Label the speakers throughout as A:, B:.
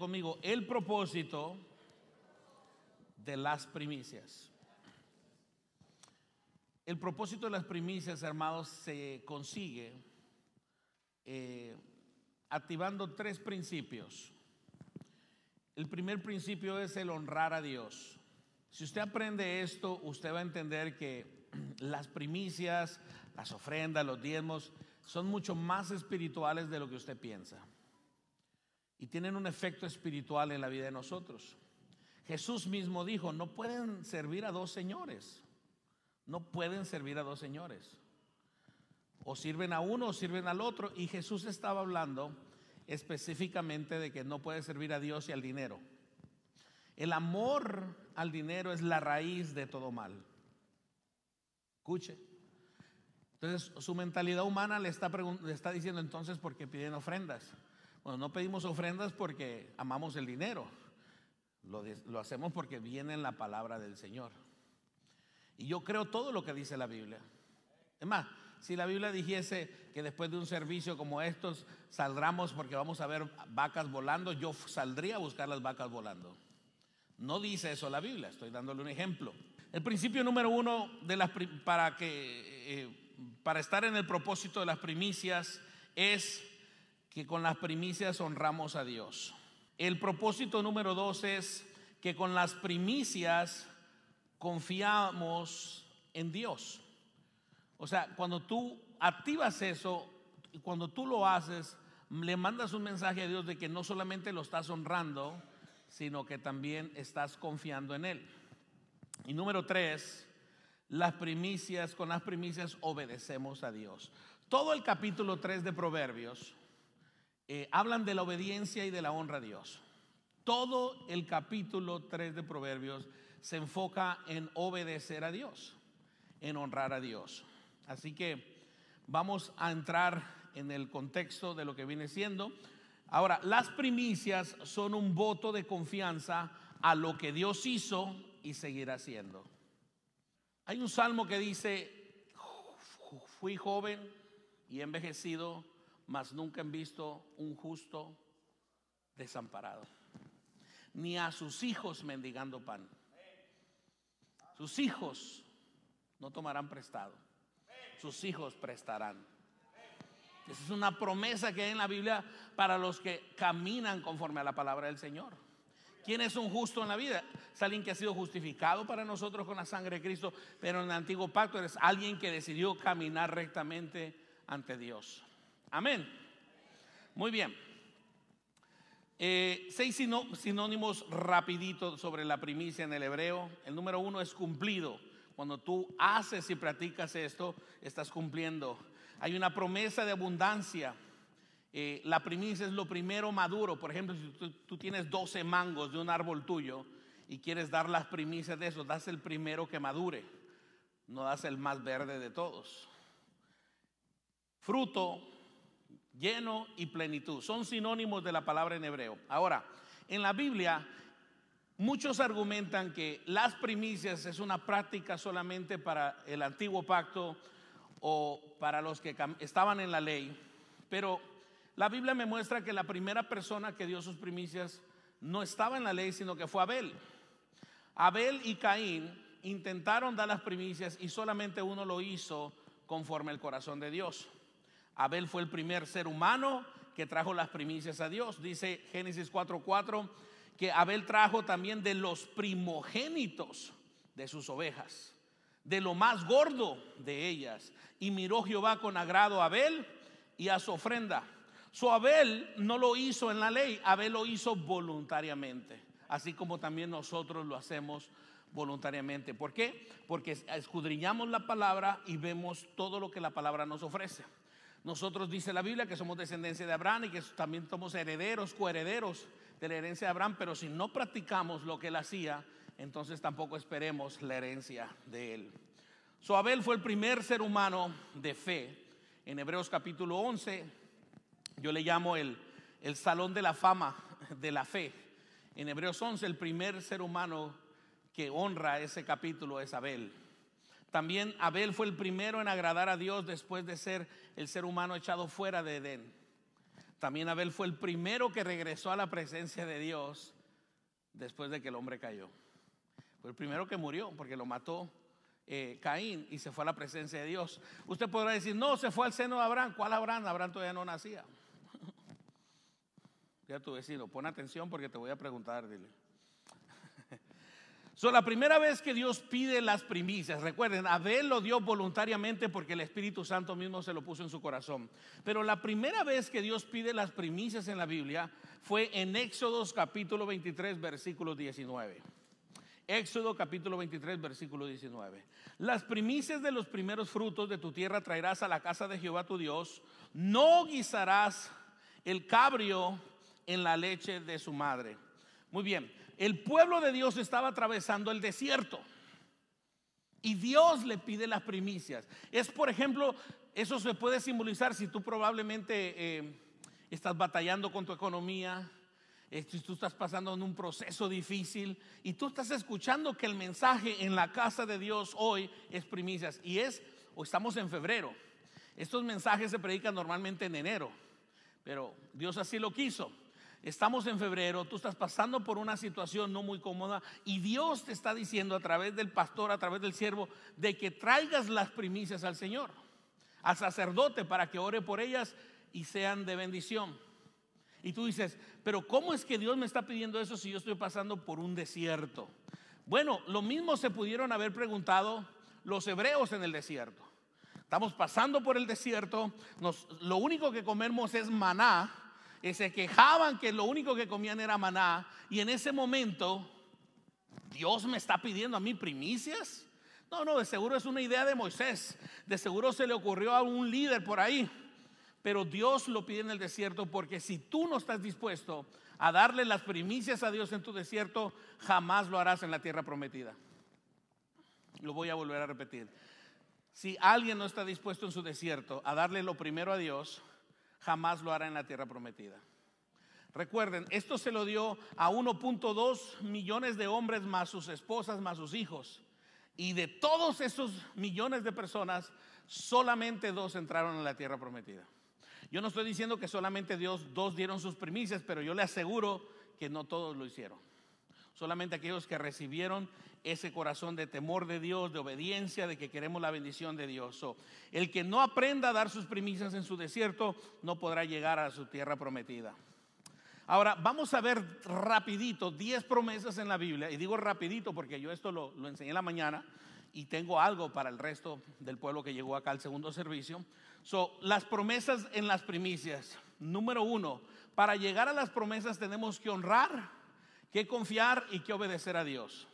A: conmigo, el propósito de las primicias. El propósito de las primicias, hermanos, se consigue activando tres principios. El primer principio es el honrar a Dios. Si usted aprende esto, usted va a entender que las primicias, las ofrendas, los diezmos son mucho más espirituales de lo que usted piensa y tienen un efecto espiritual en la vida de nosotros. Jesús mismo dijo: no pueden servir a dos señores. No pueden servir a dos señores. O sirven a uno o sirven al otro. Y Jesús estaba hablando específicamente de que no puede servir a Dios y al dinero. El amor al dinero es la raíz de todo mal. Escuche. Entonces su mentalidad humana le está diciendo: entonces, ¿por qué piden ofrendas? Bueno, no pedimos ofrendas porque amamos el dinero. Lo hacemos porque viene en la palabra del Señor. Y yo creo todo lo que dice la Biblia. Es más, si la Biblia dijese que después de un servicio como estos saldremos porque vamos a ver vacas volando, yo saldría a buscar las vacas volando. No dice eso la Biblia, estoy dándole un ejemplo. El principio número uno para estar en el propósito de las primicias es que con las primicias honramos a Dios. El propósito número dos es que con las primicias confiamos en Dios. O sea, cuando tú activas eso y cuando tú lo haces, le mandas un mensaje a Dios de que no solamente lo estás honrando, sino que también estás confiando en Él. Y número tres, con las primicias obedecemos a Dios. Todo el capítulo 3 de Proverbios hablan de la obediencia y de la honra a Dios. Todo el capítulo 3 de Proverbios se enfoca en obedecer a Dios, en honrar a Dios. Así que vamos a entrar en el contexto de lo que viene siendo. Ahora, las primicias son un voto de confianza a lo que Dios hizo y seguirá haciendo. Hay un salmo que dice: fui joven y envejecido, mas nunca he visto un justo desamparado, ni a sus hijos mendigando pan. Sus hijos no tomarán prestado, sus hijos prestarán. Esa es una promesa que hay en la Biblia para los que caminan conforme a la palabra del Señor. ¿Quién es un justo en la vida? Es alguien que ha sido justificado para nosotros con la sangre de Cristo, pero en el antiguo pacto eres alguien que decidió caminar rectamente ante Dios. Amén. Muy bien. 6 sinónimos rapiditos sobre la primicia en el hebreo. El número 1 es cumplido. Cuando tú haces y practicas esto, estás cumpliendo. Hay una promesa de abundancia. La primicia es lo primero maduro. Por ejemplo, si tú tienes 12 mangos de un árbol tuyo y quieres dar las primicias de eso, das el primero que madure, no das el más verde de todos. Fruto, lleno y plenitud son sinónimos de la palabra en hebreo. Ahora, en la Biblia muchos argumentan que las primicias es una práctica solamente para el antiguo pacto o para los que estaban en la ley, pero la Biblia me muestra que la primera persona que dio sus primicias no estaba en la ley, sino que fue Abel. Abel y Caín intentaron dar las primicias y solamente uno lo hizo conforme al corazón de Dios. Abel fue el primer ser humano que trajo las primicias a Dios. Dice Génesis 4:4 que Abel trajo también de los primogénitos de sus ovejas, de lo más gordo de ellas. Y miró Jehová con agrado a Abel y a su ofrenda. Abel no lo hizo en la ley, Abel lo hizo voluntariamente, así como también nosotros lo hacemos voluntariamente. ¿Por qué? Porque escudriñamos la palabra y vemos todo lo que la palabra nos ofrece. Nosotros, dice la Biblia, que somos descendencia de Abraham y que también somos herederos, coherederos de la herencia de Abraham, pero si no practicamos lo que él hacía, entonces tampoco esperemos la herencia de él. Abel fue el primer ser humano de fe. En Hebreos capítulo 11 yo le llamo el salón de la fama de la fe. En Hebreos 11 el primer ser humano que honra ese capítulo es Abel. También Abel fue el primero en agradar a Dios después de ser el ser humano echado fuera de Edén. También Abel fue el primero que regresó a la presencia de Dios después de que el hombre cayó. Fue el primero que murió porque lo mató Caín y se fue a la presencia de Dios. Usted podrá decir, no, se fue al seno de Abraham. ¿Cuál Abraham? Abraham todavía no nacía. Ya tu vecino, pon atención porque te voy a preguntar, dile. La primera vez que Dios pide las primicias, recuerden, Abel lo dio voluntariamente porque el Espíritu Santo mismo se lo puso en su corazón. Pero la primera vez que Dios pide las primicias en la Biblia fue en Éxodo capítulo 23, versículo 19. Éxodo capítulo 23, versículo 19. Las primicias de los primeros frutos de tu tierra traerás a la casa de Jehová tu Dios. No guisarás el cabrio en la leche de su madre. Muy bien, el pueblo de Dios estaba atravesando el desierto y Dios le pide las primicias. Es, por ejemplo, eso se puede simbolizar si tú probablemente estás batallando con tu economía, si tú estás pasando en un proceso difícil y tú estás escuchando que el mensaje en la casa de Dios hoy es primicias o estamos en febrero. Estos mensajes se predican normalmente en enero, pero Dios así lo quiso. Estamos en febrero, tú estás pasando por una situación no muy cómoda y Dios te está diciendo a través del pastor, a través del siervo, de que traigas las primicias al Señor, al sacerdote, para que ore por ellas y sean de bendición. Y tú dices, pero ¿cómo es que Dios me está pidiendo eso si yo estoy pasando por un desierto? Bueno, lo mismo se pudieron haber preguntado los hebreos en el desierto. Estamos pasando por el desierto, lo único que comemos es maná. Se quejaban que lo único que comían era maná. Y en ese momento, Dios me está pidiendo a mí primicias. No, de seguro es una idea de Moisés. De seguro se le ocurrió a un líder por ahí. Pero Dios lo pide en el desierto, porque si tú no estás dispuesto a darle las primicias a Dios en tu desierto, jamás lo harás en la tierra prometida. Lo voy a volver a repetir. Si alguien no está dispuesto en su desierto a darle lo primero a Dios, jamás lo hará en la tierra prometida. Recuerden, esto se lo dio a 1.2 millones de hombres más sus esposas más sus hijos. Y de todos esos millones de personas, solamente 2 entraron en la tierra prometida. Yo no estoy diciendo que solamente 2 dieron sus primicias, pero yo le aseguro que no todos lo hicieron. Solamente aquellos que recibieron ese corazón de temor de Dios, de obediencia, de que queremos la bendición de Dios. El que no aprenda a dar sus primicias en su desierto no podrá llegar a su tierra prometida. Ahora vamos a ver rapidito 10 promesas en la Biblia. Y digo rapidito porque yo esto lo enseñé en la mañana y tengo algo para el resto del pueblo que llegó acá al segundo servicio. Las promesas en las primicias. Número 1, para llegar a las promesas tenemos que honrar, que confiar y que obedecer a Dios.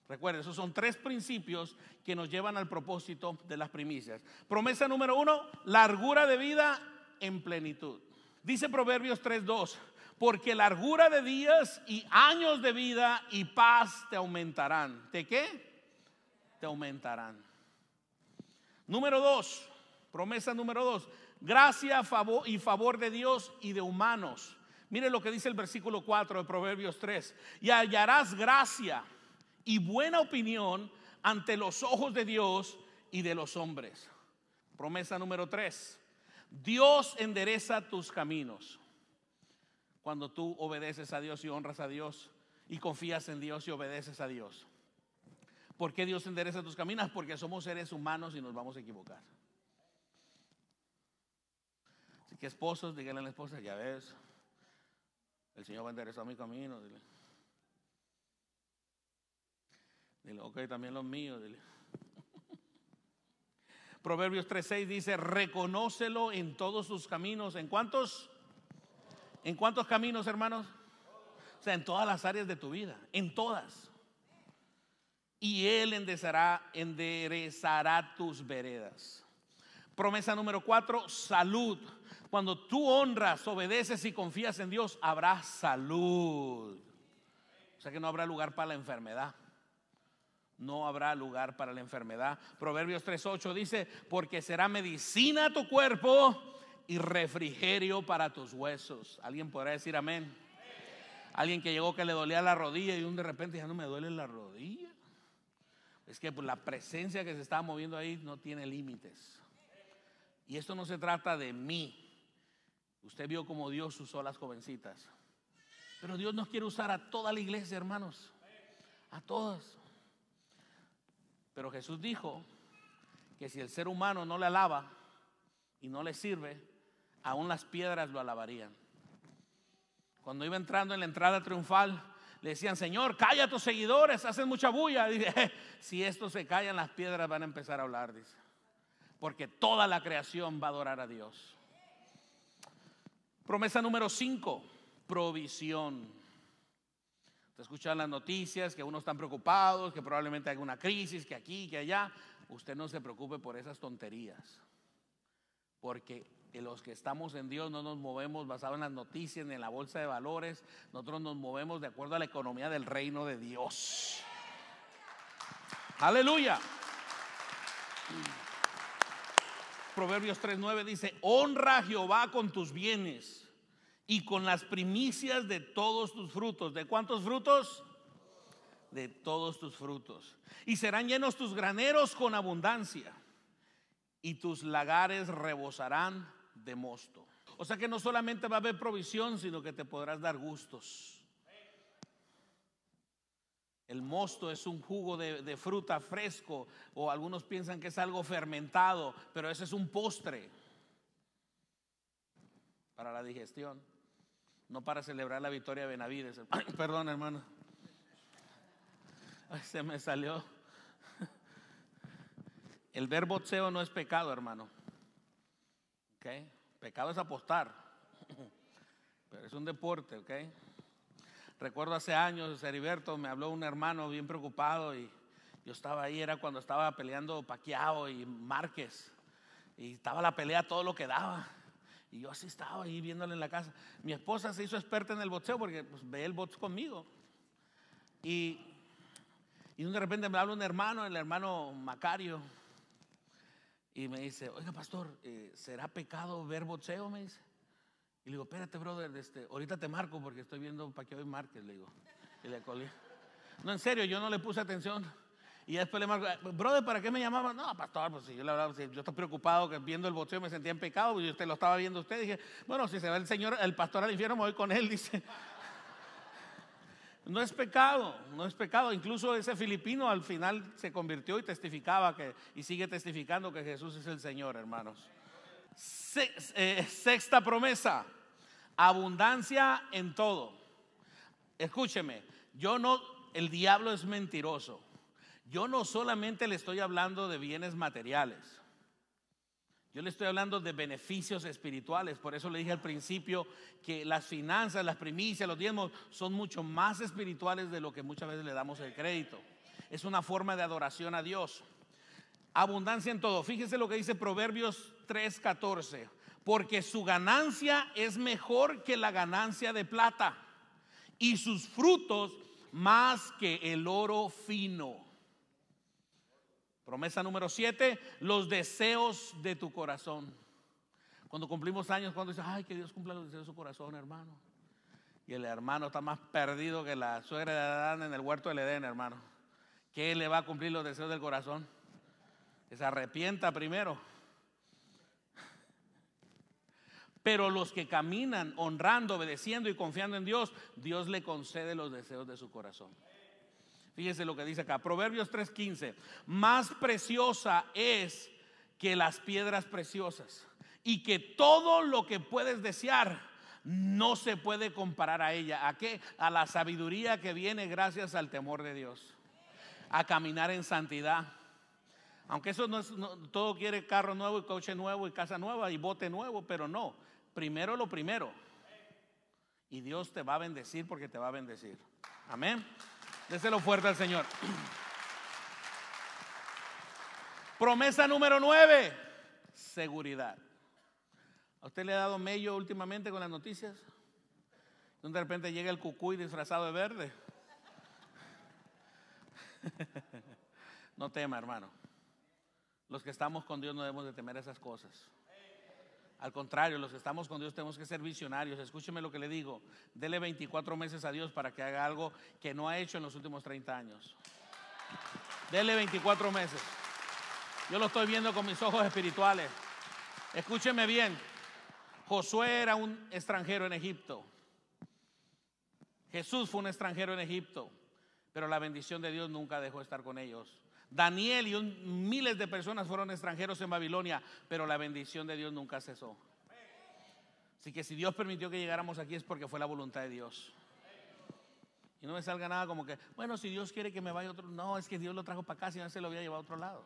A: Recuerden, esos son 3 principios que nos llevan al propósito de las primicias. Promesa número 1, largura de vida en plenitud. Dice Proverbios 3:2, porque largura de días y años de vida y paz te aumentarán. ¿De qué? Te aumentarán. Número 2, promesa número 2, gracia, favor y favor de Dios y de humanos. Mire lo que dice el versículo 4 de Proverbios 3. Y hallarás gracia y buena opinión ante los ojos de Dios y de los hombres. Promesa número 3. Dios endereza tus caminos. Cuando tú obedeces a Dios y honras a Dios y confías en Dios y obedeces a Dios. ¿Por qué Dios endereza tus caminos? Porque somos seres humanos y nos vamos a equivocar. Así que esposos, díganle a la esposa, ya ves, el Señor va a enderezar mi camino. Dile, ok, también los míos. Dile. Proverbios 3:6 dice, reconócelo en todos sus caminos. ¿En cuántos? ¿En cuántos caminos, hermanos? O sea, en todas las áreas de tu vida, en todas. Y Él enderezará tus veredas. Promesa número 4, salud. Cuando tú honras, obedeces y confías en Dios, habrá salud. O sea que no habrá lugar para la enfermedad. No habrá lugar para la enfermedad. Proverbios 3:8 dice, porque será medicina a tu cuerpo y refrigerio para tus huesos. ¿Alguien podrá decir amén? Alguien que llegó que le dolía la rodilla y de repente ya no me duele la rodilla. Es que pues, la presencia que se estaba moviendo ahí no tiene límites. Y esto no se trata de mí. Usted vio cómo Dios usó a las jovencitas. Pero Dios nos quiere usar a toda la iglesia, hermanos. A todas. Pero Jesús dijo que si el ser humano no le alaba y no le sirve, aún las piedras lo alabarían. Cuando iba entrando en la entrada triunfal, le decían: Señor, calla a tus seguidores, hacen mucha bulla. Dice: si estos se callan, las piedras van a empezar a hablar, dice. Porque toda la creación va a adorar a Dios. Promesa número 5, provisión. Usted escucha las noticias que unos están preocupados, que probablemente hay una crisis, que aquí, que allá. Usted no se preocupe por esas tonterías, porque los que estamos en Dios no nos movemos basado en las noticias ni en la bolsa de valores. Nosotros nos movemos de acuerdo a la economía del reino de Dios. Aleluya. Proverbios 3:9 dice: honra a Jehová con tus bienes y con las primicias de todos tus frutos. ¿De cuántos frutos? De todos tus frutos. Y serán llenos tus graneros con abundancia, y tus lagares rebosarán de mosto. O sea que no solamente va a haber provisión, sino que te podrás dar gustos. El mosto es un jugo de fruta fresco, o algunos piensan que es algo fermentado, pero ese es un postre para la digestión, no para celebrar la victoria de Benavides. Ay, perdón, hermano. Ay, se me salió. El ver boxeo no es pecado, hermano. ¿Okay? Pecado es apostar. Pero es un deporte, ¿ok? Recuerdo hace años, Heriberto, me habló un hermano bien preocupado, y yo estaba ahí, era cuando estaba peleando Pacquiao y Márquez, y estaba la pelea todo lo que daba, y yo así estaba ahí viéndole en la casa. Mi esposa se hizo experta en el boxeo porque pues, ve el box conmigo, y de repente me habla un hermano, el hermano Macario, y me dice: oiga, pastor, ¿será pecado ver boxeo? Me dice. Y le digo: espérate, brother, ahorita te marco porque estoy viendo Pacquiao y Márquez, le digo. Y le colgué. No, en serio, yo no le puse atención. Y después le marco: brother, ¿para qué me llamaba? No, pastor, pues si yo le hablaba, si yo estoy preocupado que viendo el boxeo me sentía en pecado, y usted lo estaba viendo usted. Dije: bueno, si se va el pastor al infierno, me voy con él, dice. No es pecado, no es pecado. Incluso ese filipino al final se convirtió y testificaba y sigue testificando que Jesús es el Señor, hermanos. Sexta promesa: abundancia en todo. Escúcheme, el diablo es mentiroso. Yo no solamente le estoy hablando de bienes materiales, yo le estoy hablando de beneficios espirituales. Por eso le dije al principio que las finanzas, las primicias, los diezmos son mucho más espirituales de lo que muchas veces le damos el crédito. Es una forma de adoración a Dios. Abundancia en todo. Fíjese lo que dice Proverbios 3:14: porque su ganancia es mejor que la ganancia de plata, y sus frutos más que el oro fino. Promesa número 7: los deseos de tu corazón. Cuando cumplimos años, cuando dice: ay, que Dios cumpla los deseos de su corazón, hermano. Y el hermano está más perdido que la suegra de Adán en el huerto del Edén, hermano. ¿Qué le va a cumplir los deseos del corazón? Que se arrepienta primero. Pero los que caminan honrando, obedeciendo y confiando en Dios, Dios le concede los deseos de su corazón. Fíjese lo que dice acá, Proverbios 3:15: más preciosa es que las piedras preciosas, y que todo lo que puedes desear no se puede comparar a ella. ¿A qué? A la sabiduría que viene gracias al temor de Dios, a caminar en santidad. Aunque eso todo quiere carro nuevo y coche nuevo y casa nueva y bote nuevo, pero no, primero lo primero. Y Dios te va a bendecir porque te va a bendecir. Amén. Déselo fuerte al Señor. Promesa número 9: seguridad. ¿A usted le ha dado mello últimamente con las noticias? De repente llega el cucuy disfrazado de verde. No tema, hermano. Los que estamos con Dios no debemos de temer esas cosas. Al contrario, los que estamos con Dios tenemos que ser visionarios. Escúcheme lo que le digo: dele 24 meses a Dios para que haga algo que no ha hecho en los últimos 30 años. Dele 24 meses. Yo lo estoy viendo con mis ojos espirituales. Escúcheme bien. Josué era un extranjero en Egipto. Jesús fue un extranjero en Egipto, pero la bendición de Dios nunca dejó de estar con ellos. Daniel y miles de personas fueron extranjeros en Babilonia, pero la bendición de Dios nunca cesó. Así que si Dios permitió que llegáramos aquí es porque fue la voluntad de Dios. Y no me salga nada como que, bueno, si Dios quiere que me vaya a otro. No, es que Dios lo trajo para acá, si no se lo había llevado a otro lado.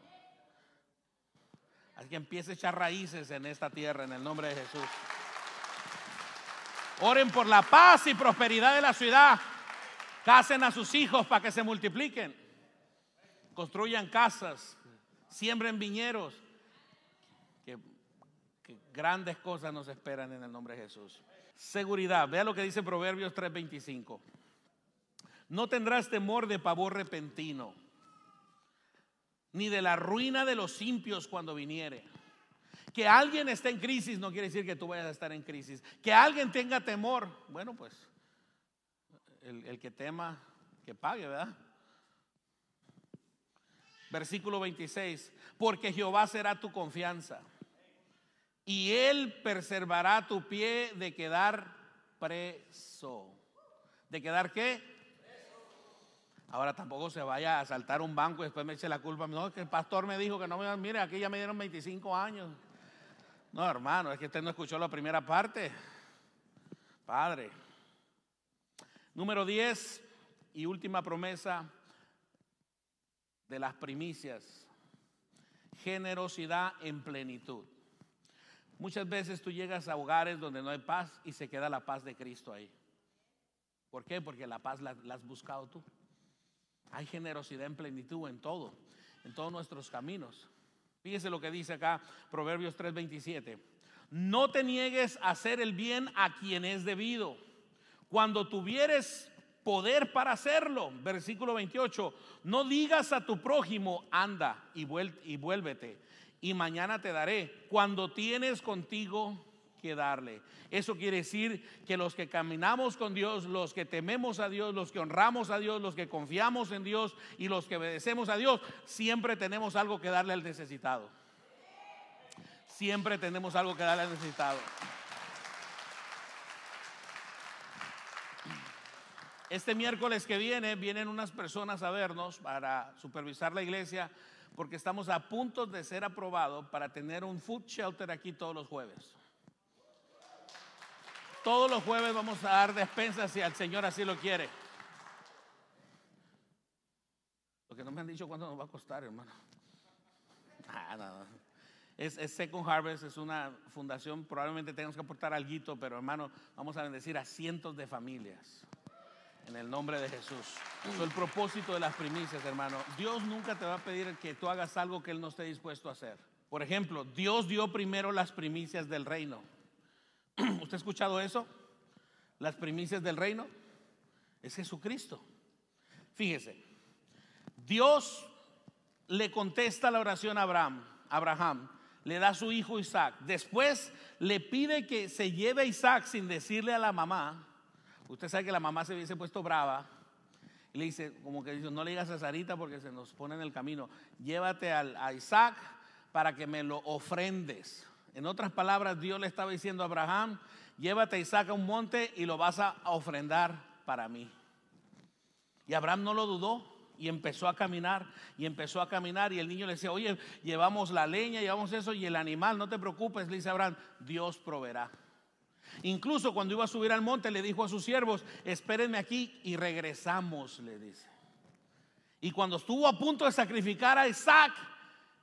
A: Así que empiece a echar raíces en esta tierra en el nombre de Jesús. Oren por la paz y prosperidad de la ciudad. Casen a sus hijos para que se multipliquen. Construyan casas, siembren viñedos. Que grandes cosas nos esperan en el nombre de Jesús. Seguridad, vea lo que dice Proverbios 3:25. No tendrás temor de pavor repentino, ni de la ruina de los impios cuando viniere. Que alguien esté en crisis no quiere decir que tú vayas a estar en crisis. Que alguien tenga temor, bueno, pues el que tema, que pague, ¿verdad? Versículo 26. Porque Jehová será tu confianza, y Él preservará tu pie de quedar preso. ¿De quedar qué? Ahora tampoco se vaya a asaltar un banco y después me eche la culpa. No, es que el pastor me dijo que no me... Mire, aquí ya me dieron 25 años. No, hermano, es que usted no escuchó la primera parte. Padre. Número 10 y última promesa de las primicias. Generosidad en plenitud. Muchas veces tú llegas a hogares donde no hay paz y se queda la paz de Cristo ahí. ¿Por qué? Porque la paz la has buscado tú. Hay generosidad en plenitud en todo, en todos nuestros caminos. Fíjese lo que dice acá Proverbios 3:27. No te niegues a hacer el bien a quien es debido, cuando tuvieres poder para hacerlo. Versículo 28. No digas a tu prójimo, anda y vuélvete, y mañana te daré, cuando tienes contigo que darle. Eso quiere decir que los que caminamos con Dios, los que tememos a Dios, los que honramos a Dios, los que confiamos en Dios y los que obedecemos a Dios, siempre tenemos algo que darle al necesitado. Siempre tenemos algo que darle al necesitado. Este miércoles que vienen unas personas a vernos para supervisar la iglesia, porque estamos a punto de ser aprobados para tener un food shelter aquí todos los jueves. Todos los jueves vamos a dar despensas si el Señor así lo quiere. Lo que no me han dicho cuánto nos va a costar, hermano. No. Es Second Harvest, es una fundación, probablemente tengamos que aportar alguito, pero hermano, vamos a bendecir a cientos de familias en el nombre de Jesús. Eso es el propósito de las primicias, hermano. Dios nunca te va a pedir que tú hagas algo que Él no esté dispuesto a hacer. Por ejemplo, Dios dio primero las primicias del reino. ¿Usted ha escuchado eso? Las primicias del reino es Jesucristo. Fíjese, Dios le contesta la oración a Abraham, le da a su hijo Isaac. Después le pide que se lleve a Isaac sin decirle a la mamá. Usted sabe que la mamá se hubiese puesto brava y le dice, como que dice, no le digas a Sarita porque se nos pone en el camino. Llévate a Isaac para que me lo ofrendes. En otras palabras, Dios le estaba diciendo a Abraham, llévate a Isaac a un monte y lo vas a ofrendar para mí. Y Abraham no lo dudó y empezó a caminar y el niño le decía, oye, llevamos la leña, llevamos eso y el animal, no te preocupes, le dice Abraham, Dios proveerá. Incluso cuando iba a subir al monte le dijo a sus siervos, espérenme aquí y regresamos, le dice. Y cuando estuvo a punto de sacrificar a Isaac,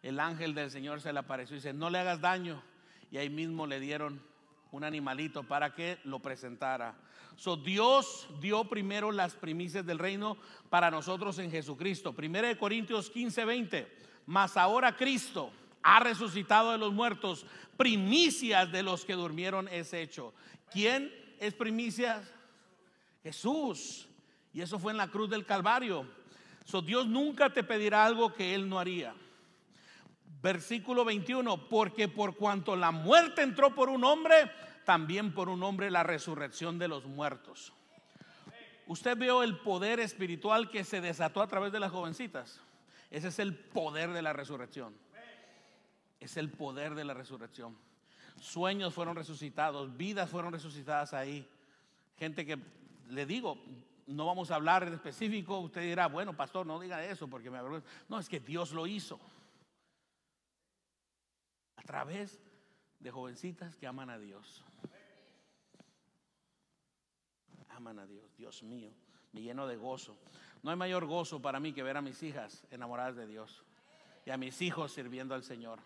A: el ángel del Señor se le apareció y dice, no le hagas daño. Y ahí mismo le dieron un animalito para que lo presentara. Dios dio primero las primicias del reino para nosotros en Jesucristo. 1 Corintios 15:20. Mas ahora Cristo ha resucitado de los muertos, primicias de los que durmieron es hecho. ¿Quién es primicias? Jesús. Y eso fue en la cruz del Calvario. Dios nunca te pedirá algo que Él no haría. Versículo 21, porque por cuanto la muerte entró por un hombre, también por un hombre la resurrección de los muertos. Usted vio el poder espiritual que se desató a través de las jovencitas. Ese es el poder de la resurrección. Es el poder de la resurrección. Sueños fueron resucitados, vidas fueron resucitadas ahí. Gente que, le digo, no vamos a hablar en específico. Usted dirá, bueno, pastor, no diga eso porque me avergüenza. No, es que Dios lo hizo a través de jovencitas que aman a Dios. Aman a Dios. Dios mío, me lleno de gozo. No hay mayor gozo para mí que ver a mis hijas enamoradas de Dios y a mis hijos sirviendo al Señor.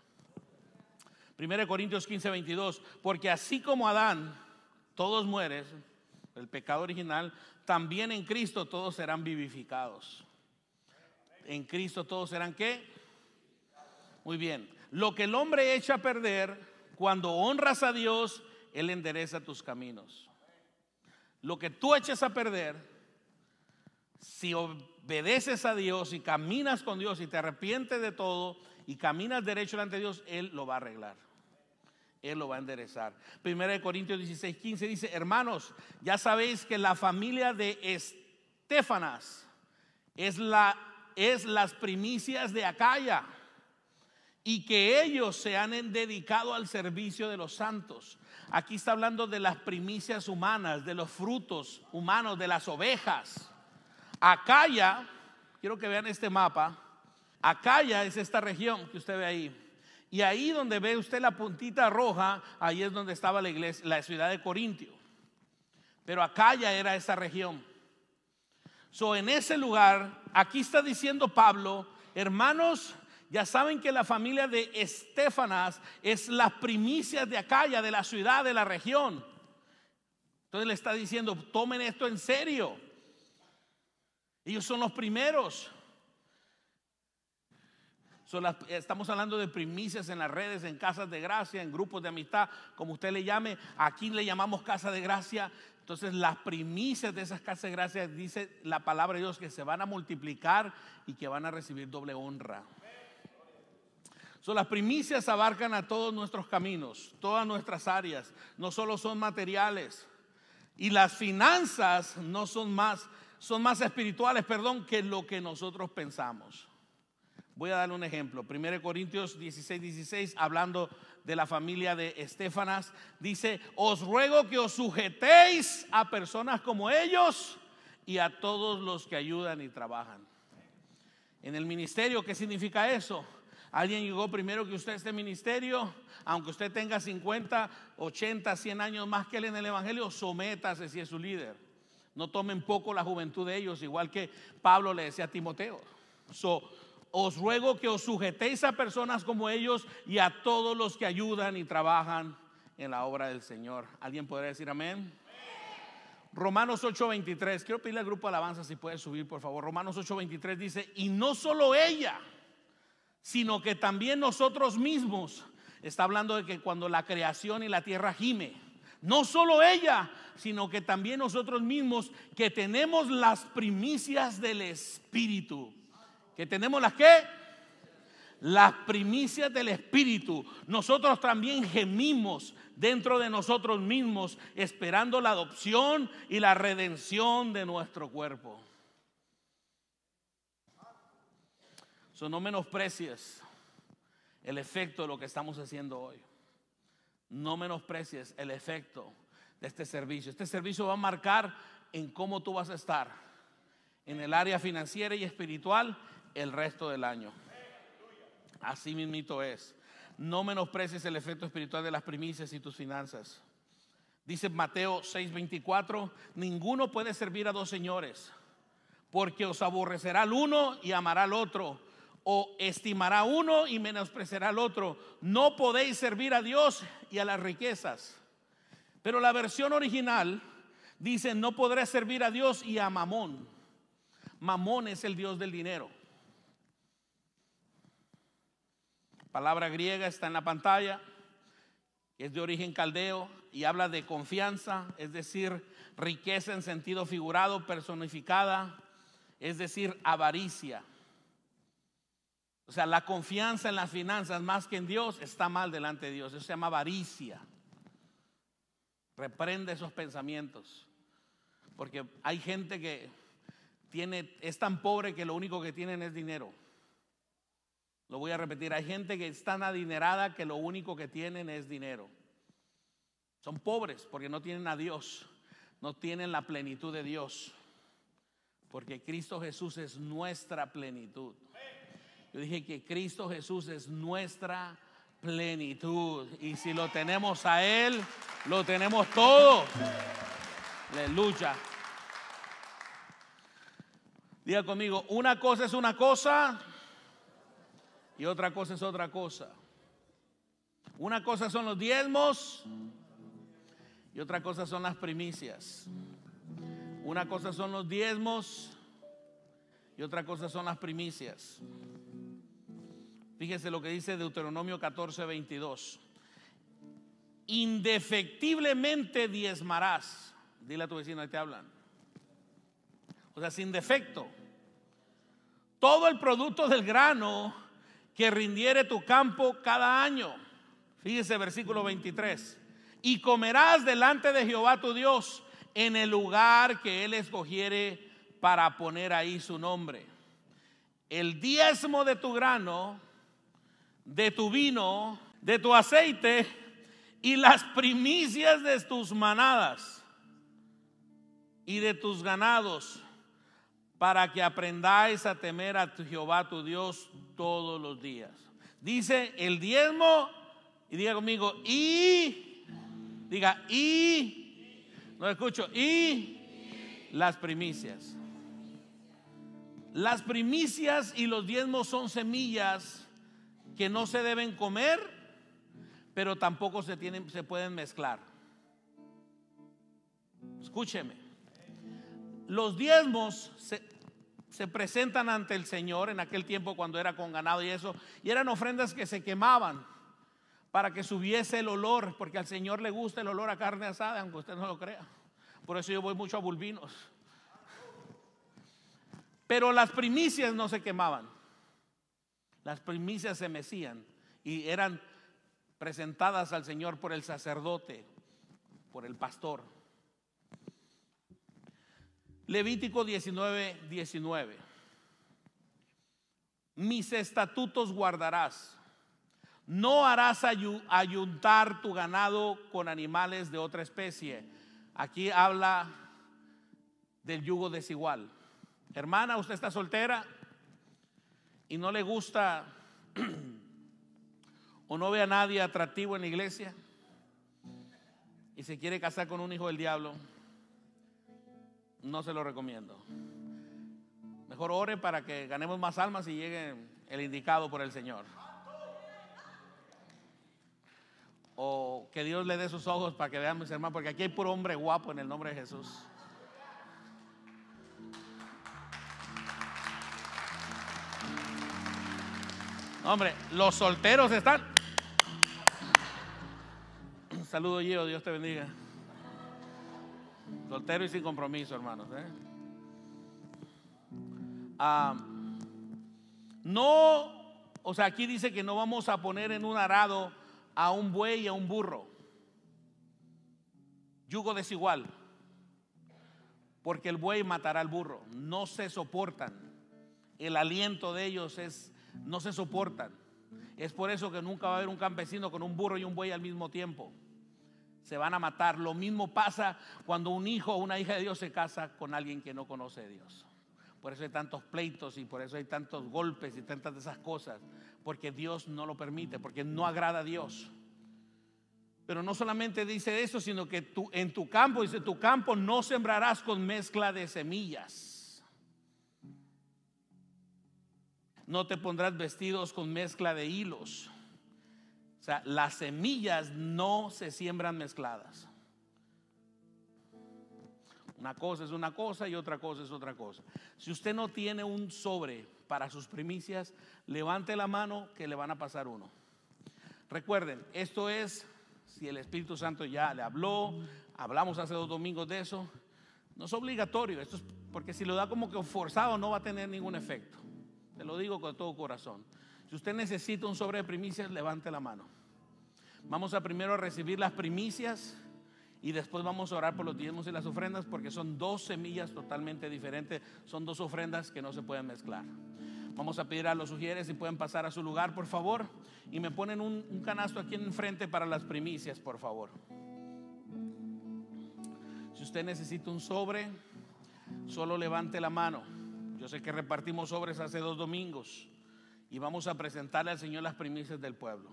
A: 1 Corintios 15:22, porque así como Adán todos mueren, el pecado original, también en Cristo todos serán vivificados. En Cristo todos serán ¿qué? Muy bien. Lo que el hombre echa a perder, cuando honras a Dios, Él endereza tus caminos. Lo que tú eches a perder, si obedeces a Dios y caminas con Dios y te arrepientes de todo y caminas derecho delante de Dios, Él lo va a arreglar. Él lo va a enderezar. 1 Corintios 16:15 dice: hermanos, ya sabéis que la familia de Estéfanas es las primicias de Acaya, y que ellos se han dedicado al servicio de los santos. Aquí está hablando de las primicias humanas, de los frutos humanos, de las ovejas. Acaya, quiero que vean este mapa. Acaya es esta región que usted ve ahí. Y ahí donde ve usted la puntita roja, ahí es donde estaba la iglesia, la ciudad de Corintio. Pero Acaya era esa región. En ese lugar, aquí está diciendo Pablo, hermanos, ya saben que la familia de Estéfanas es las primicias de Acaya, de la ciudad, de la región. Entonces le está diciendo, tomen esto en serio. Ellos son los primeros. Estamos hablando de primicias en las redes, en casas de gracia, en grupos de amistad, como usted le llame. Aquí le llamamos casa de gracia. Entonces las primicias de esas casas de gracia, dice la palabra de Dios, que se van a multiplicar y que van a recibir doble honra. Las primicias abarcan a todos nuestros caminos, todas nuestras áreas. No solo son materiales. Y las finanzas no son más espirituales, que lo que nosotros pensamos. Voy a darle un ejemplo. 1 Corintios 16:16, hablando de la familia de Estéfanas, dice: os ruego que os sujetéis a personas como ellos y a todos los que ayudan y trabajan. En el ministerio, ¿qué significa eso? Alguien llegó primero que usted a este ministerio, aunque usted tenga 50, 80, 100 años más que él en el evangelio, sométase si es su líder. No tomen poco la juventud de ellos, igual que Pablo le decía a Timoteo. Os ruego que os sujetéis a personas como ellos y a todos los que ayudan y trabajan en la obra del Señor. ¿Alguien podría decir amén? Romanos 8:23. Quiero pedirle al grupo de alabanza si puede subir, por favor. Romanos 8:23 dice: y no solo ella, sino que también nosotros mismos. Está hablando de que cuando la creación y la tierra gime, no solo ella, sino que también nosotros mismos, que tenemos las primicias del Espíritu. ¿Que tenemos las qué? Las primicias del Espíritu. Nosotros también gemimos dentro de nosotros mismos, esperando la adopción y la redención de nuestro cuerpo. No menosprecies el efecto de lo que estamos haciendo hoy. No menosprecies el efecto de este servicio. Este servicio va a marcar en cómo tú vas a estar en el área financiera y espiritual el resto del año. Así mismito es. No menosprecies el efecto espiritual de las primicias y tus finanzas. Dice Mateo 6:24: ninguno puede servir a dos señores, porque os aborrecerá al uno y amará al otro, o estimará a uno y menospreciará al otro. No podéis servir a Dios y a las riquezas. Pero la versión original dice: no podré servir a Dios y a Mamón. Mamón es el dios del dinero. Palabra griega está en la pantalla. Es de origen caldeo y habla de confianza, es decir, riqueza en sentido figurado, personificada, es decir, avaricia. O sea, la confianza en las finanzas más que en Dios está mal delante de Dios. Eso se llama avaricia. Reprende esos pensamientos, porque hay gente que es tan pobre que lo único que tienen es dinero. Lo voy a repetir: hay gente que es tan adinerada que lo único que tienen es dinero. Son pobres porque no tienen a Dios, no tienen la plenitud de Dios, porque Cristo Jesús es nuestra plenitud. Yo dije que Cristo Jesús es nuestra plenitud, y si lo tenemos a Él, lo tenemos todo. Aleluya. Diga conmigo, una cosa es una cosa y otra cosa es otra cosa. Una cosa son los diezmos y otra cosa son las primicias. Una cosa son los diezmos y otra cosa son las primicias. Fíjese lo que dice Deuteronomio 14:22. Indefectiblemente diezmarás. Dile a tu vecino, ahí te hablan. O sea, sin defecto. Todo el producto del grano que rindiere tu campo cada año. Fíjese versículo 23. Y comerás delante de Jehová tu Dios en el lugar que Él escogiere para poner ahí su nombre. El diezmo de tu grano, de tu vino, de tu aceite y las primicias de tus manadas y de tus ganados, para que aprendáis a temer a tu Jehová tu Dios todos los días. Dice el diezmo, y diga conmigo, diga, no escucho, y las primicias. Las primicias y los diezmos son semillas que no se deben comer, pero tampoco se pueden mezclar. Escúcheme. Los diezmos se presentan ante el Señor en aquel tiempo cuando era con ganado y eso, y eran ofrendas que se quemaban para que subiese el olor, porque al Señor le gusta el olor a carne asada, aunque usted no lo crea. Por eso yo voy mucho a Bulbinos. Pero las primicias no se quemaban. Las primicias se mecían y eran presentadas al Señor por el sacerdote, por el pastor. Levítico 19:19. Mis estatutos guardarás. No harás ayuntar tu ganado con animales de otra especie. Aquí habla del yugo desigual. Hermana, usted está soltera y no le gusta o no ve a nadie atractivo en la iglesia y se quiere casar con un hijo del diablo. No se lo recomiendo. Mejor ore para que ganemos más almas y llegue el indicado por el Señor. O que Dios le dé sus ojos para que vean, mis hermanos, porque aquí hay puro hombre guapo en el nombre de Jesús. Hombre, los solteros están. Un saludo, Gio, Dios te bendiga. Soltero y sin compromiso, hermanos. No, o sea, aquí dice que no vamos a poner en un arado a un buey y a un burro. Yugo desigual. Porque el buey matará al burro. No se soportan. El aliento de ellos no se soportan. Es por eso que nunca va a haber un campesino con un burro y un buey al mismo tiempo. Se van a matar. Lo mismo pasa cuando un hijo o una hija de Dios se casa con alguien que no conoce a Dios. Por eso hay tantos pleitos y por eso hay tantos golpes y tantas de esas cosas, porque Dios no lo permite, porque no agrada a Dios. Pero no solamente dice eso, sino que tú en tu campo, dice, tu campo no sembrarás con mezcla de semillas. No te pondrás vestidos con mezcla de hilos. O sea, las semillas no se siembran mezcladas. Una cosa es una cosa y otra cosa es otra cosa. Si usted no tiene un sobre para sus primicias, levante la mano que le van a pasar uno. Recuerden, esto es, si el Espíritu Santo ya le habló, hablamos hace 2 domingos de eso, no es obligatorio, esto es porque si lo da como que forzado no va a tener ningún efecto. Te lo digo con todo corazón. Si usted necesita un sobre de primicias, levante la mano. Vamos a primero recibir las primicias y después vamos a orar por los diezmos y las ofrendas, porque son 2 semillas totalmente diferentes, son 2 ofrendas que no se pueden mezclar. Vamos a pedir a los sugieres si pueden pasar a su lugar, por favor, y me ponen un canasto aquí enfrente para las primicias, por favor. Si usted necesita un sobre, solo levante la mano. Yo sé que repartimos sobres hace 2 domingos y vamos a presentarle al Señor las primicias del pueblo,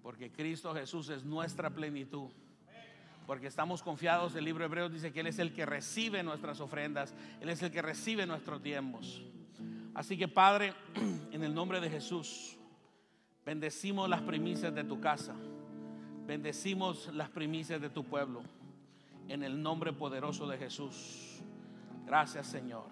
A: porque Cristo Jesús es nuestra plenitud. Porque estamos confiados, el libro de Hebreos dice que Él es el que recibe nuestras ofrendas, Él es el que recibe nuestros diezmos. Así que, Padre, en el nombre de Jesús, bendecimos las primicias de tu casa, bendecimos las primicias de tu pueblo, en el nombre poderoso de Jesús. Gracias, Señor.